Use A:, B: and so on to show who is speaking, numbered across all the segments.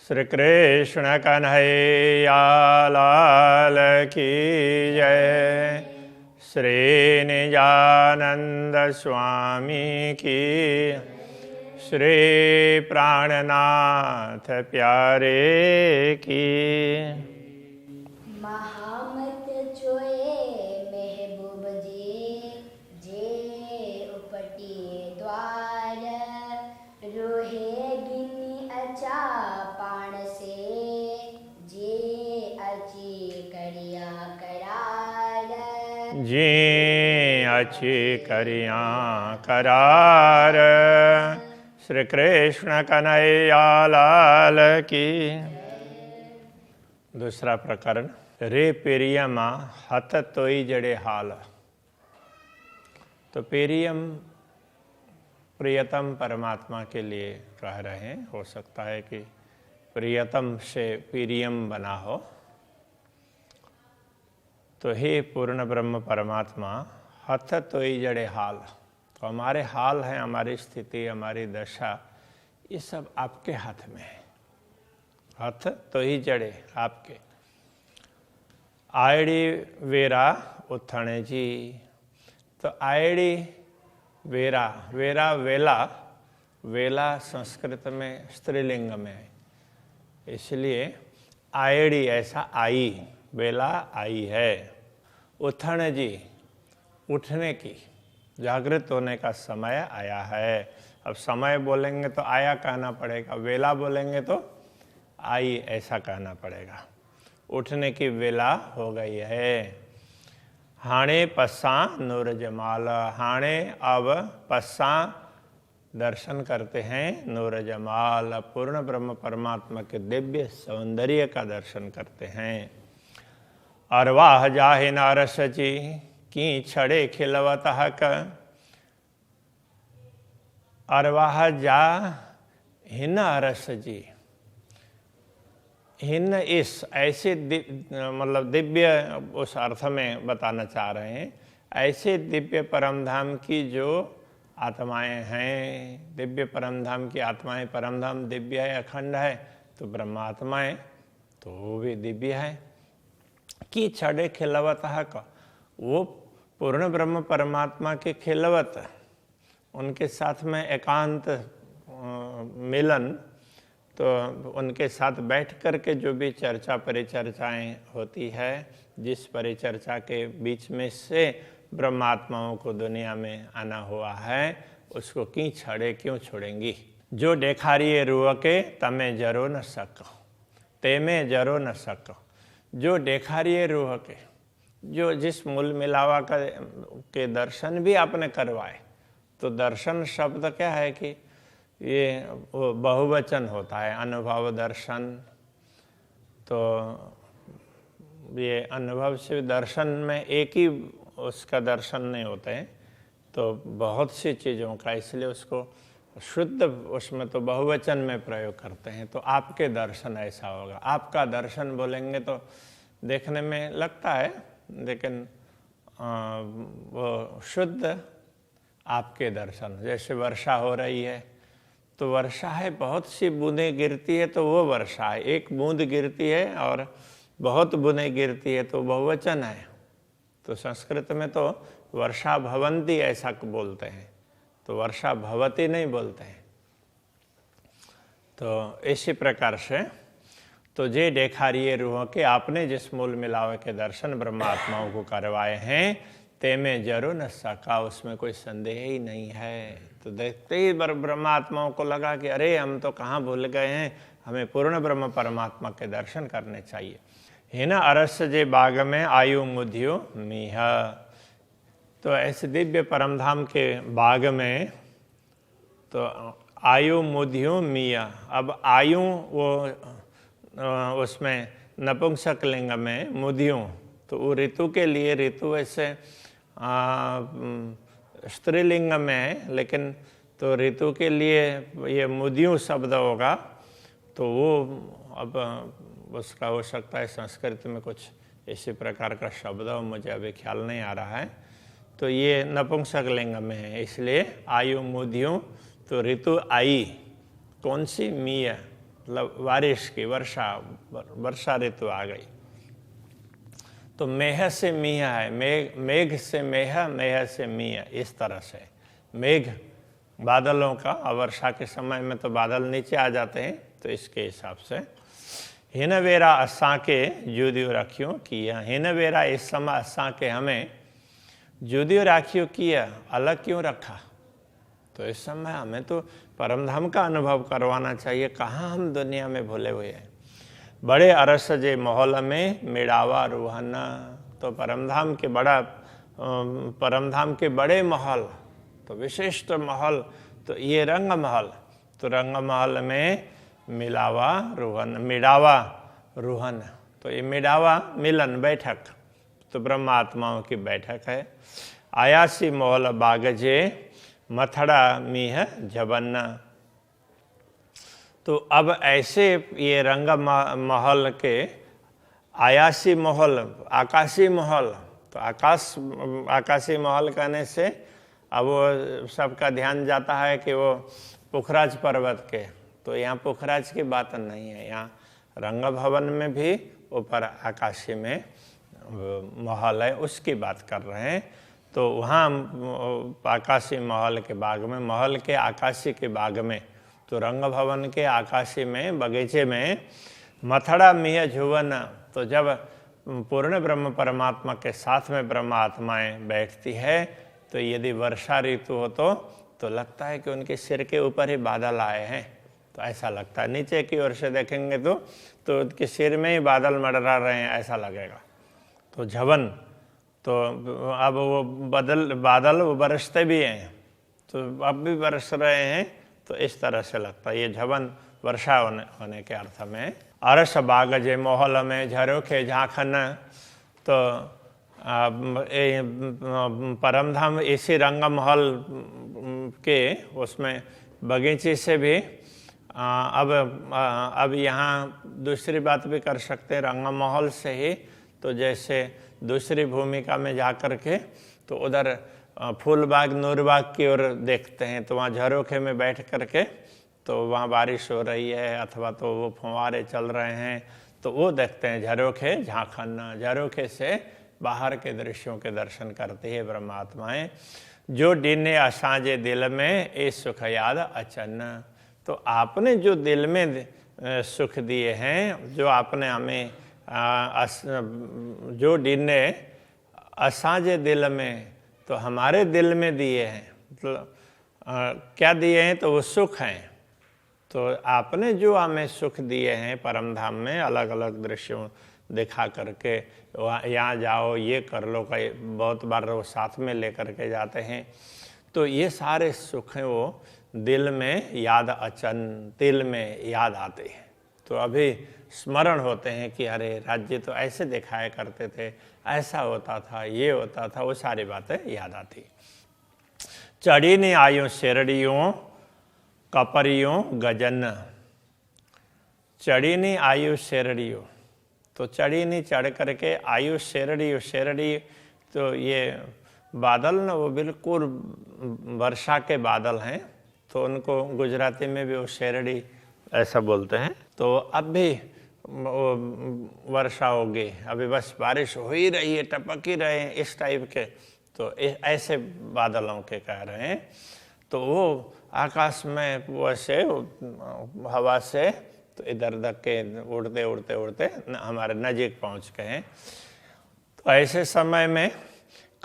A: श्री कृष्ण कन्हैया लाल की जय। श्री निजानंद स्वामी की, श्री प्राणनाथ प्यारे की।
B: महामत जोए महबूब जी जे उपटिए द्वार, रोहे गिनी अचा पाण से जे अची करिया करार।
A: जी अच्छी करिया करार। श्री कृष्ण कन्हैया लाल की। दूसरा प्रकरण। रे पेरियमा हत तोई जड़े हाल। तो पेरियम प्रियतम परमात्मा के लिए कह रहे हैं। हो सकता है कि प्रियतम से पेरियम बना हो। तो हे पूर्ण ब्रह्म परमात्मा, हथ तोई जड़े हाल। तो हमारे हाल हैं, हमारी स्थिति, हमारी दशा, ये सब आपके हाथ में है। हथ तो ही जड़े आपके। आयड़ी वेरा उथणे जी। तो आयड़ी वेरा, वेरा वेला, वेला संस्कृत में स्त्रीलिंग में है, इसलिए आयड़ी ऐसा आई, वेला आई है। उथण जी, उठने की, जागृत होने का समय आया है। अब समय बोलेंगे तो आया कहना पड़ेगा, वेला बोलेंगे तो आई ऐसा कहना पड़ेगा। उठने की वेला हो गई है। हाणे पस्सा नूर जमाल। हाणे अब पस्सा दर्शन करते हैं नूर जमाल, पूर्ण ब्रह्म परमात्मा के दिव्य सौंदर्य का दर्शन करते हैं। अरवाह जाहे नारस जी की छड़े खिलवत हक। अरवाह जा हिन अरस जी, हिन इस ऐसे मतलब दिव्य उस अर्थ में बताना चाह रहे हैं। ऐसे दिव्य परमधाम की जो आत्माएं हैं, दिव्य परमधाम की आत्माएं, परमधाम दिव्य है, अखंड है, तो ब्रह्मात्माएं तो वो भी दिव्य है। की छड़े खिलवत हक, वो पूर्ण ब्रह्म परमात्मा के खिलवत, उनके साथ में एकांत मिलन, तो उनके साथ बैठ कर के जो भी चर्चा परिचर्चाएं होती है, जिस परिचर्चा के बीच में से ब्रह्मात्माओं को दुनिया में आना हुआ है, उसको की छड़े क्यों छोड़ेंगी। जो देखारिए रूह के तमें जरो न सको, तेमें जरो न सको। जो देखारिए रूह के, जो जिस मूल मिलावा के दर्शन भी आपने करवाए, तो दर्शन शब्द क्या है कि ये वो बहुवचन होता है, अनुभव दर्शन। तो ये अनुभव से दर्शन में एक ही उसका दर्शन नहीं होते हैं, तो बहुत सी चीज़ों का, इसलिए उसको शुद्ध उसमें तो बहुवचन में प्रयोग करते हैं। तो आपके दर्शन ऐसा होगा। आपका दर्शन बोलेंगे तो देखने में लगता है, लेकिन वो शुद्ध आपके दर्शन। जैसे वर्षा हो रही है, तो वर्षा है, बहुत सी बूंदें गिरती है, तो वो वर्षा है। एक बूंद गिरती है और बहुत बूंदें गिरती है, तो बहुवचन है। तो संस्कृत में तो वर्षा भवंती ऐसा बोलते हैं, तो वर्षा भवती नहीं बोलते हैं। तो इसी प्रकार से तो जे देखारिए रूह के, आपने जिस मूल मिलावे के दर्शन ब्रह्मात्माओं को करवाए हैं, तेमें जरूर न सका, उसमें कोई संदेह ही नहीं है। तो देखते ही ब्रह्मात्माओं को लगा कि अरे हम तो कहाँ भूल गए हैं, हमें पूर्ण ब्रह्म परमात्मा के दर्शन करने चाहिए। हिन अरस जे बाग में आयु मुधियो मीह। तो ऐसे दिव्य परमधाम के बाग में तो आयु मुधियो मीह। अब आयु वो उसमें नपुंसक लिंग में मुधियो, तो वो ऋतु के लिए, ऋतु ऐसे स्त्रीलिंग में है, लेकिन तो ऋतु के लिए ये मुदियों शब्द होगा, तो वो अब उसका हो सकता है संस्कृत में कुछ इसी प्रकार का शब्द हो, मुझे अभी ख्याल नहीं आ रहा है। तो ये नपुंसक लिंग में है, इसलिए आयु मुदियों, तो ऋतु आई कौन सी, मीय, मतलब बारिश की, वर्षा ऋतु आ गई। तो मेह से मीह है, मेघ से मेह, मेह से मीह, इस तरह से मेघ बादलों का, और वर्षा के समय में तो बादल नीचे आ जाते हैं, तो इसके हिसाब से हिन वेरा असा के जुदियो रखियो किया। हिन वेरा इस समय असा के हमें जुदियो राखियो किया, अलग क्यों रखा। तो इस समय हमें तो परमधाम का अनुभव करवाना चाहिए, कहाँ हम दुनिया में भूले हुए हैं। बड़े अरस जे माहौल में मेड़ावा रूहाना, तो परमधाम के बड़े महल, तो विशिष्ट महल, तो ये रंग महल, तो रंग महल में मिलावा रूहन, तो ये मिलावा मिलन बैठक, तो ब्रह्मात्माओं की बैठक है। आयासी मोहल बागजे मथड़ा मीह जबन्ना। तो अब ऐसे ये रंग महल के आयासी महल, आकाशी महल, तो आकाशी महल कहने से अब वो सबका ध्यान जाता है कि वो पुखराज पर्वत के, तो यहाँ पुखराज की बात नहीं है, यहाँ रंग भवन में भी ऊपर आकाशी में महल है, उसकी बात कर रहे हैं। तो वहाँ आकाशी महल के बाग में, महल के आकाशी के बाग में, तो रंग भवन के आकाशी में बगीचे में मथड़ा मिह झुवन, तो जब पूर्ण ब्रह्म परमात्मा के साथ में ब्रह्म आत्माएं बैठती है, तो यदि वर्षा ऋतु हो तो लगता है कि उनके सिर के ऊपर ही बादल आए हैं, तो ऐसा लगता है। नीचे की ओर से देखेंगे तो उनके सिर में ही बादल मंडरा रहे हैं, ऐसा लगेगा। तो झवन, तो अब वो बादल वो बरसते भी हैं, तो अब भी बरस रहे हैं, तो इस तरह से लगता है। ये झवन वर्षा होने के अर्थ में। अरस बाग जे मोहल में झरोखे झांखन, तो परमधाम इसी रंग महल के उसमें बगीचे से भी अब यहाँ दूसरी बात भी कर सकते हैं, रंग महल से ही, तो जैसे दूसरी भूमिका में जा कर के तो उधर फूलबाग नूरबाग की ओर देखते हैं, तो वहाँ झरोखे में बैठ कर के तो वहाँ बारिश हो रही है अथवा तो वो फुहारे चल रहे हैं, तो वो देखते हैं झरोखे झांखन। झरोखे से बाहर के दृश्यों के दर्शन करती है ब्रह्मात्माएं। जो डीने असांजे दिल में ए सुख याद अचन, तो आपने जो दिल में सुख दिए हैं, जो आपने हमें जो डीने असांजे दिल में, तो हमारे दिल में दिए हैं, मतलब क्या दिए हैं, तो वो सुख हैं। तो आपने जो हमें सुख दिए हैं परमधाम में, अलग अलग दृश्यों दिखा करके, यहाँ जाओ ये कर लो, कई बहुत बार वो साथ में लेकर के जाते हैं, तो ये सारे सुख हैं वो दिल में याद अचन, दिल में याद आते हैं। तो अभी स्मरण होते हैं कि अरे राज्य तो ऐसे दिखाया करते थे, ऐसा होता था, ये होता था, वो सारी बातें याद आती। चढ़ी नहीं आयु शेरड़ियों कपरियों गजन, चढ़ी नहीं आयु शेरड़ियों, तो चढ़ी नहीं चढ़ करके आयु शेरड़ी, तो ये बादल ना वो बिल्कुल वर्षा के बादल हैं, तो उनको गुजराती में भी वो शेरड़ी ऐसा बोलते हैं। तो अब भी वर्षा होगी, अभी बस बारिश हो ही रही है, टपक ही रहे हैं, इस टाइप के, तो ऐसे बादलों के कह रहे हैं। तो वो आकाश में वो ऐसे हवा से तो इधर उधर के उड़ते उड़ते उड़ते हमारे नजीक पहुंच गए हैं। तो ऐसे समय में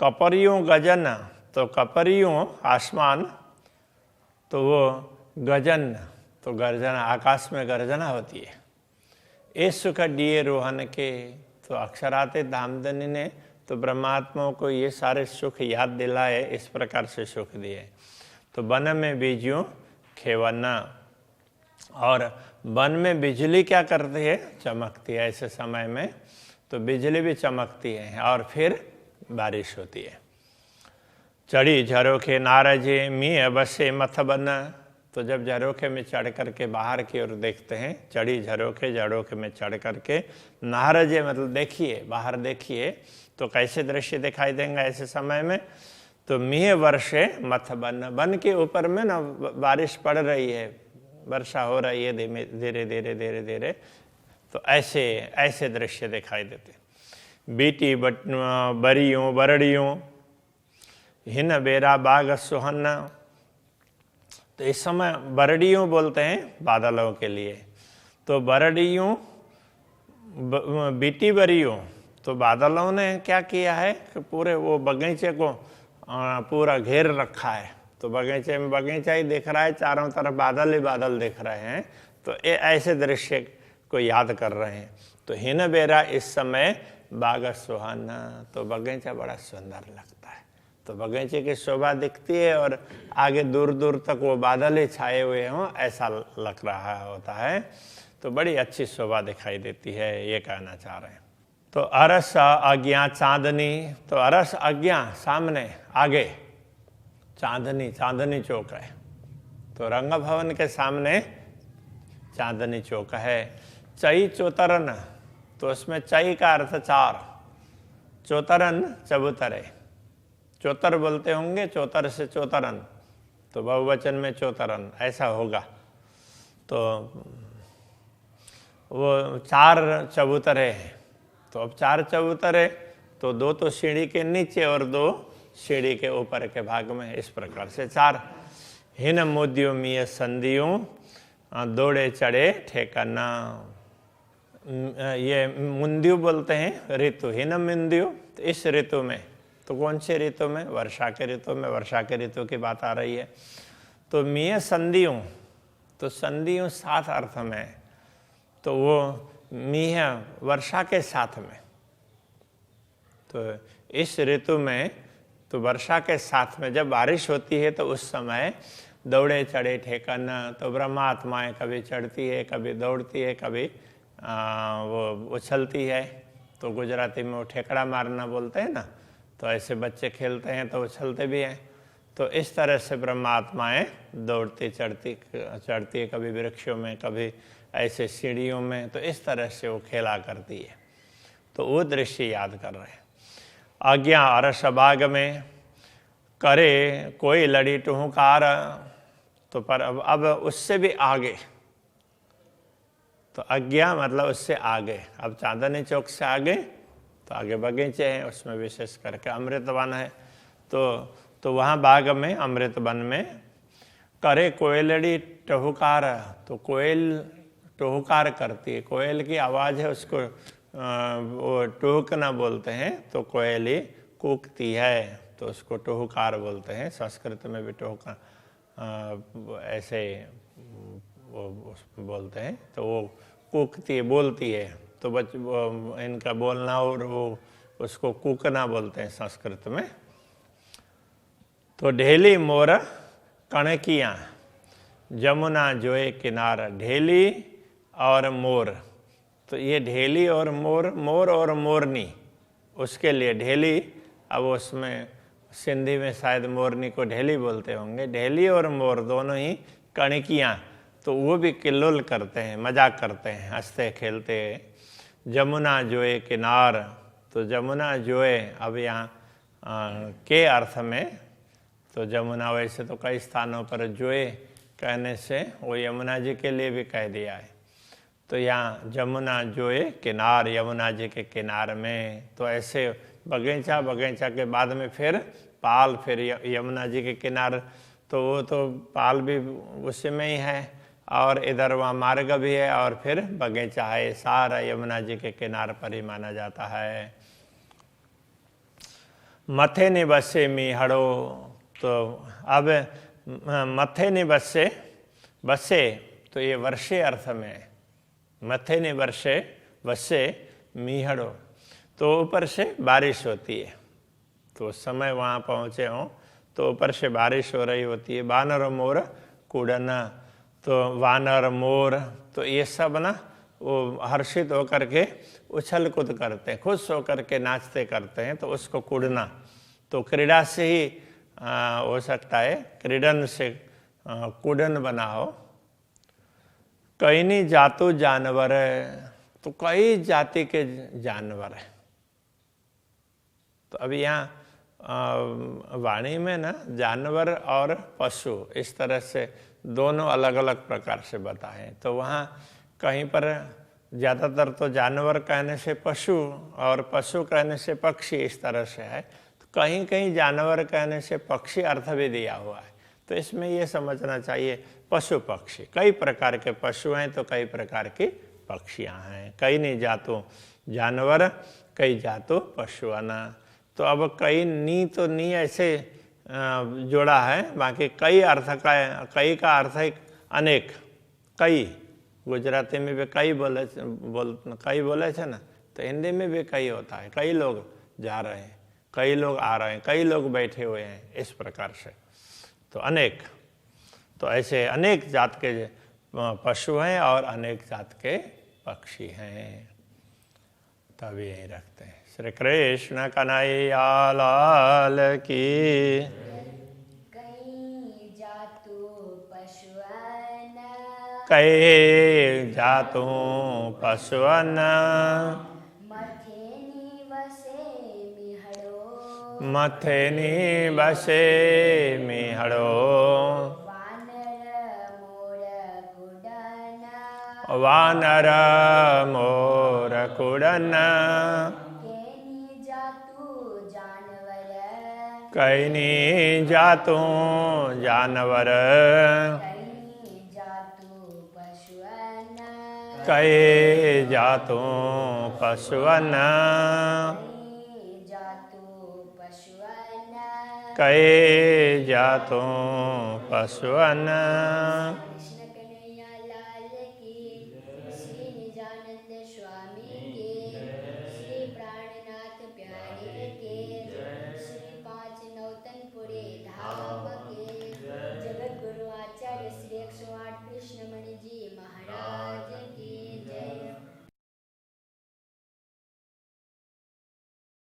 A: कपरियों गजन, तो कपरियों आसमान, तो वो गजन, तो गर्जना, आकाश में गर्जना होती है। इस सुख दिए रोहन के, तो अक्षराते धामधनी ने तो ब्रह्मात्माओं को ये सारे सुख याद दिलाए, इस प्रकार से सुख दिए। तो वन में बीजियों खेवना, और वन में बिजली क्या करती है, चमकती है ऐसे समय में, तो बिजली भी चमकती है और फिर बारिश होती है। चढ़ी झरोखे नारजे मिह बसे मथ बन, तो जब झरोखे में चढ़ करके बाहर की ओर देखते हैं, चढ़ी झरोखे में चढ़ करके नारजे मतलब देखिए, बाहर देखिए, तो कैसे दृश्य दिखाई देंगे ऐसे समय में। तो मिह वर्षे मथ बन, बन के ऊपर में ना बारिश पड़ रही है, वर्षा हो रही है धीरे धीरे धीरे धीरे। तो ऐसे ऐसे दृश्य दिखाई देते। बीटी बरियों बरड़ियों हिन बेरा बाग सुहन्ना। तो इस समय बरड़ियों बोलते हैं बादलों के लिए। तो बरड़ियों बीटी बरियों, तो बादलों ने क्या किया है कि पूरे वो बगीचे को पूरा घेर रखा है। तो बगीचे में बगीचा ही दिख रहा है, चारों तरफ बादल ही बादल दिख रहे हैं। तो ये ऐसे दृश्य को याद कर रहे हैं। तो हिन बेरा इस समय बाग सुहाना, तो बगीचा बड़ा सुंदर लगता है। तो बगीचे की शोभा दिखती है और आगे दूर दूर तक वो बादल ही छाए हुए हों ऐसा लग रहा होता है। तो बड़ी अच्छी शोभा दिखाई देती है, ये कहना चाह रहे हैं। तो अरस आज्ञा चांदनी, तो अरस आज्ञा सामने आगे चांदनी, चांदनी चौक है। तो रंग भवन के सामने चांदनी चौक है। चई चौतरन, तो उसमें चई का अर्थ चार, चौतरन चबूतरे। चौतर बोलते होंगे, चौतर से चौतरन, तो बहुवचन में चौतरन ऐसा होगा। तो वो चार चबूतरे हैं। तो अब चार चबूतरे, तो दो तो सीढ़ी के नीचे और दो सीढ़ी के ऊपर के भाग में, इस प्रकार से चार। हिन मोदियों मिय संधियों दौड़े चढ़े ठेकाना। ये मुंदियो बोलते हैं ऋतु, हिन मुंदियो। तो इस ऋतु में, तो कौन से ऋतु में? वर्षा के ऋतु में, वर्षा के ऋतु की बात आ रही है। तो मिय संधियों, तो संधियों साथ अर्थ में, तो वो मीह वर्षा के साथ में। तो इस ऋतु में, तो वर्षा के साथ में जब बारिश होती है तो उस समय दौड़े चढ़े ठेकाना। तो ब्रह्मात्माएं कभी चढ़ती है, कभी दौड़ती है, कभी वो उछलती है। तो गुजराती में वो ठेकड़ा मारना बोलते हैं ना। तो ऐसे बच्चे खेलते हैं तो उछलते भी हैं। तो इस तरह से ब्रह्मात्माएं दौड़ती चढ़ती है, कभी वृक्षों में, कभी ऐसे सीढ़ियों में। तो इस तरह से वो खेला करती है। तो वो दृश्य याद कर रहे हैं। आज्ञा अरस बाग में करे कोई लड़ी टुहुकार। तो पर अब उससे भी आगे, तो आज्ञा मतलब उससे आगे। अब चांदनी चौक से आगे, तो आगे बगीचे हैं, उसमें विशेष करके अमृत वन है। तो वहाँ बाग में, अमृत वन में करे कोयलड़ी टहुकार। तो कोयल टहुकार करती है, कोयल की आवाज़ है, उसको वो टहुकना बोलते हैं। तो कोयली कूकती है, तो उसको टहुकार बोलते हैं। संस्कृत में भी टहुका ऐसे वो बोलते हैं। तो वो कूकती है, बोलती है। तो इनका बोलना और वो उसको कूकना बोलते हैं संस्कृत में। तो ढेली मोर कणकियाँ जमुना जोए किनारा। ढेली और मोर, तो ये ढेली और मोर, मोर और मोरनी, उसके लिए ढेली। अब उसमें सिंधी में शायद मोरनी को ढेली बोलते होंगे। ढेली और मोर दोनों ही कणकियाँ, तो वो भी किल्लोल करते हैं, मजाक करते हैं, हंसते खेलते। जमुना जोए किनार, तो जमुना जोए अब यहाँ के अर्थ में। तो जमुना वैसे तो कई स्थानों पर जोए कहने से वो यमुना जी के लिए भी कह दिया है। तो यहाँ जमुना जोए किनार, यमुना जी के किनार में। तो ऐसे बगीचा, बगीचा के बाद में फिर पाल, फिर यमुना जी के किनार। तो वो तो पाल भी उसी में ही है, और इधर वहाँ मार्ग भी है, और फिर बगीचा है। सारा यमुना जी के किनार पर ही माना जाता है। मथे ने बसे मीहड़ो, तो अब मथे ने बसे, बसे तो ये वर्षे अर्थ में। मथे ने वर्षे बसे मीहड़ो, तो ऊपर से बारिश होती है। तो उस समय वहाँ पहुँचे हों तो ऊपर से बारिश हो रही होती है। वानर मोर कूड़ना, तो वानर मोर, तो ये सब ना वो हर्षित होकर के उछल कूद करते हैं, खुश होकर के नाचते करते हैं। तो उसको कूड़ना, तो क्रीड़ा से ही हो सकता है, क्रीडन से कूड़न बनाओ। कई नहीं जातु जानवर, तो कई जाति के जानवर है। तो अभी यहाँ वाणी में ना जानवर और पशु इस तरह से दोनों अलग अलग प्रकार से बताएं। तो वहाँ कहीं पर ज़्यादातर तो जानवर कहने से पशु और पशु कहने से पक्षी इस तरह से है। तो कहीं कहीं जानवर कहने से पक्षी अर्थ भी दिया हुआ है। तो इसमें ये समझना चाहिए पशु पक्षी, कई प्रकार के पशु हैं तो कई प्रकार की पक्षियाँ हैं। कई नहीं जातों जानवर, कई जातों पशुआना। तो अब कई नी तो नी ऐसे जोड़ा है, बाकी कई अर्थ का, कई का अर्थ है अनेक, कई। गुजराती में भी कई कई बोले थे ना, तो हिंदी में भी कई होता है। कई लोग जा रहे हैं, कई लोग आ रहे हैं, कई लोग बैठे हुए हैं, इस प्रकार से। तो अनेक, तो ऐसे अनेक जात के पशु हैं और अनेक जात के पक्षी हैं। तब यही रखते हैं। श्री कृष्ण कन्हैया लाल की।
B: कई जातु पशुअन,
A: कई जातों पशुअन,
B: मथे निवसे मिहड़ो,
A: मथे निवसे मिहड़ो,
B: वानर मोर कुडन,
A: वानर मोर कुडन,
B: केनी जातु जानवर,
A: कैनी जातों जानवर,
B: कई जातु पशुअन,
A: कई जातों पशुअन,
B: कई जातु पशुअन,
A: कई जातों पशुअन।
B: कृष्ण